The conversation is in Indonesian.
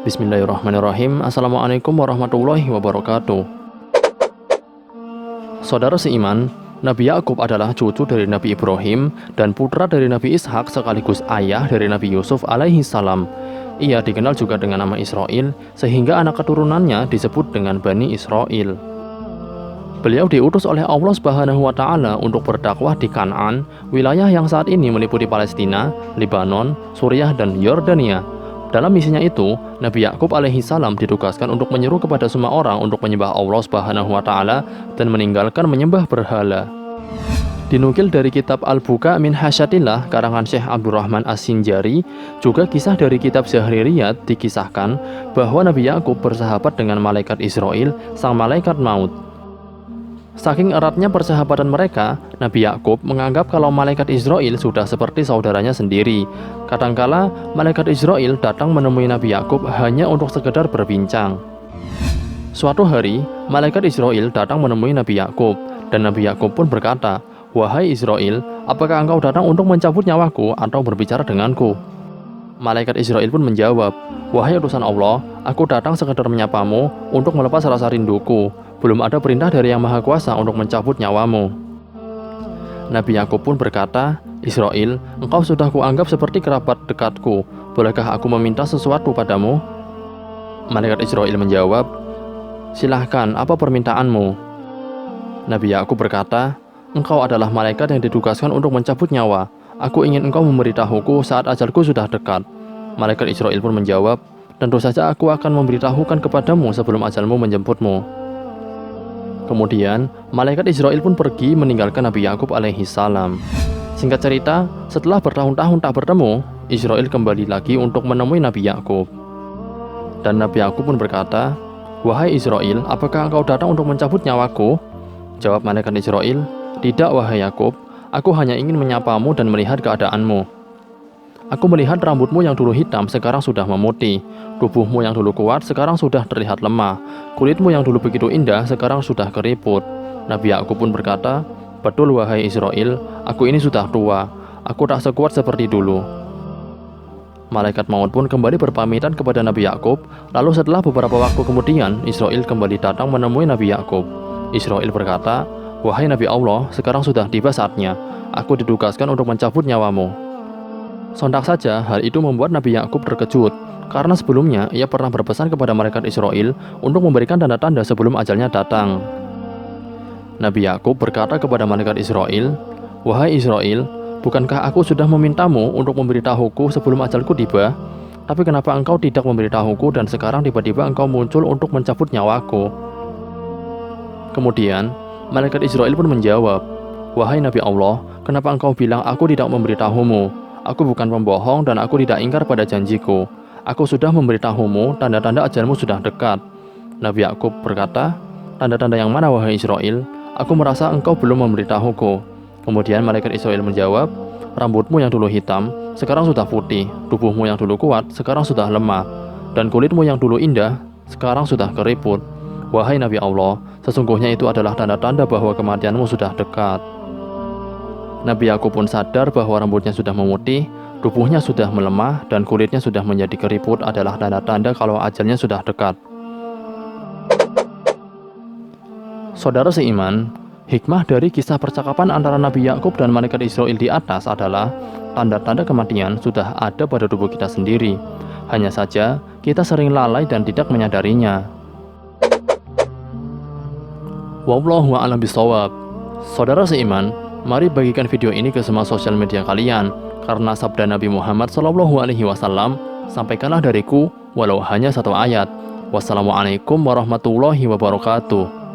Bismillahirrahmanirrahim. Assalamualaikum warahmatullahi wabarakatuh. Saudara seiman, Nabi Yakub adalah cucu dari Nabi Ibrahim dan putra dari Nabi Ishak sekaligus ayah dari Nabi Yusuf alaihi salam. Ia dikenal juga dengan nama Israel, sehingga anak keturunannya disebut dengan Bani Israel. Beliau diutus oleh Allah Subhanahu wa Ta'ala untuk berdakwah di Kan'an, wilayah yang saat ini meliputi Palestina, Lebanon, Suriah, dan Yordania. Dalam misinya itu, Nabi Yakub alaihi salam ditugaskan untuk menyeru kepada semua orang untuk menyembah Allah Subhanahu wa Ta'ala dan meninggalkan menyembah berhala. Dinukil dari kitab Al-Buka min Hasyatillah karangan Syekh Abdurrahman As-Sinjari, juga kisah dari kitab Zahririyat dikisahkan bahwa Nabi Yakub bersahabat dengan malaikat Israel, sang malaikat maut. Saking eratnya persahabatan mereka, Nabi Yakub menganggap kalau malaikat Israel sudah seperti saudaranya sendiri. Kadangkala malaikat Israel datang menemui Nabi Yakub hanya untuk sekedar berbincang. Suatu hari, malaikat Israel datang menemui Nabi Yakub, dan Nabi Yakub pun berkata, "Wahai Israel, apakah engkau datang untuk mencabut nyawaku atau berbicara denganku?" Malaikat Israel pun menjawab, "Wahai utusan Allah, aku datang sekedar menyapamu untuk melepas rasa rinduku. Belum ada perintah dari Yang Maha Kuasa untuk mencabut nyawamu." Nabi Yakub pun berkata, "Israel, engkau sudah kuanggap seperti kerabat dekatku. Bolehkah aku meminta sesuatu padamu?" Malaikat Israel menjawab, "Silahkan, apa permintaanmu?" Nabi Yakub berkata, "Engkau adalah malaikat yang ditugaskan untuk mencabut nyawa. Aku ingin engkau memberitahuku saat ajalku sudah dekat." Malaikat Israel pun menjawab, "Tentu saja aku akan memberitahukan kepadamu sebelum ajalmu menjemputmu." Kemudian, malaikat Israel pun pergi meninggalkan Nabi Yakub alaihi salam. Singkat cerita, setelah bertahun-tahun tak bertemu, Israel kembali lagi untuk menemui Nabi Yakub. Dan Nabi Yakub pun berkata, "Wahai Israel, apakah engkau datang untuk mencabut nyawaku?" Jawab malaikat Israel, "Tidak, wahai Yakub, aku hanya ingin menyapamu dan melihat keadaanmu. Aku melihat rambutmu yang dulu hitam sekarang sudah memutih, tubuhmu yang dulu kuat sekarang sudah terlihat lemah, kulitmu yang dulu begitu indah sekarang sudah keriput." Nabi Yakub pun berkata, "Betul wahai Israel, aku ini sudah tua, aku tak sekuat seperti dulu." Malaikat maut pun kembali berpamitan kepada Nabi Yakub. Lalu setelah beberapa waktu kemudian, Israel kembali datang menemui Nabi Yakub. Israel berkata, "Wahai Nabi Allah, sekarang sudah tiba saatnya. Aku ditugaskan untuk mencabut nyawamu." Sontak saja hal itu membuat Nabi Yakub terkejut, karena sebelumnya ia pernah berpesan kepada malaikat Israel untuk memberikan tanda-tanda sebelum ajalnya datang. Nabi Yakub berkata kepada malaikat Israel, "Wahai Israel, bukankah aku sudah memintamu untuk memberitahuku sebelum ajalku tiba? Tapi kenapa engkau tidak memberitahuku dan sekarang tiba-tiba engkau muncul untuk mencabut nyawaku?" Kemudian, malaikat Israel pun menjawab, "Wahai Nabi Allah, kenapa engkau bilang aku tidak memberitahumu? Aku bukan pembohong dan aku tidak ingkar pada janjiku. Aku sudah memberitahumu, tanda-tanda ajalmu sudah dekat." Nabi Yakub berkata, "Tanda-tanda yang mana wahai Israel? Aku merasa engkau belum memberitahuku." Kemudian malaikat Israel menjawab, "Rambutmu yang dulu hitam, sekarang sudah putih, tubuhmu yang dulu kuat, sekarang sudah lemah, dan kulitmu yang dulu indah, sekarang sudah keriput. Wahai Nabi Allah, sesungguhnya itu adalah tanda-tanda bahwa kematianmu sudah dekat." Nabi Yakub pun sadar bahwa rambutnya sudah memutih, tubuhnya sudah melemah, dan kulitnya sudah menjadi keriput adalah tanda-tanda kalau ajalnya sudah dekat. Saudara seiman, hikmah dari kisah percakapan antara Nabi Yakub dan malaikat Israel di atas adalah tanda-tanda kematian sudah ada pada tubuh kita sendiri. Hanya saja, kita sering lalai dan tidak menyadarinya. Wallahu a'lam bishawab. Saudara seiman, mari bagikan video ini ke semua sosial media kalian, karena sabda Nabi Muhammad SAW, "Sampaikanlah dariku walau hanya satu ayat." Wassalamualaikum warahmatullahi wabarakatuh.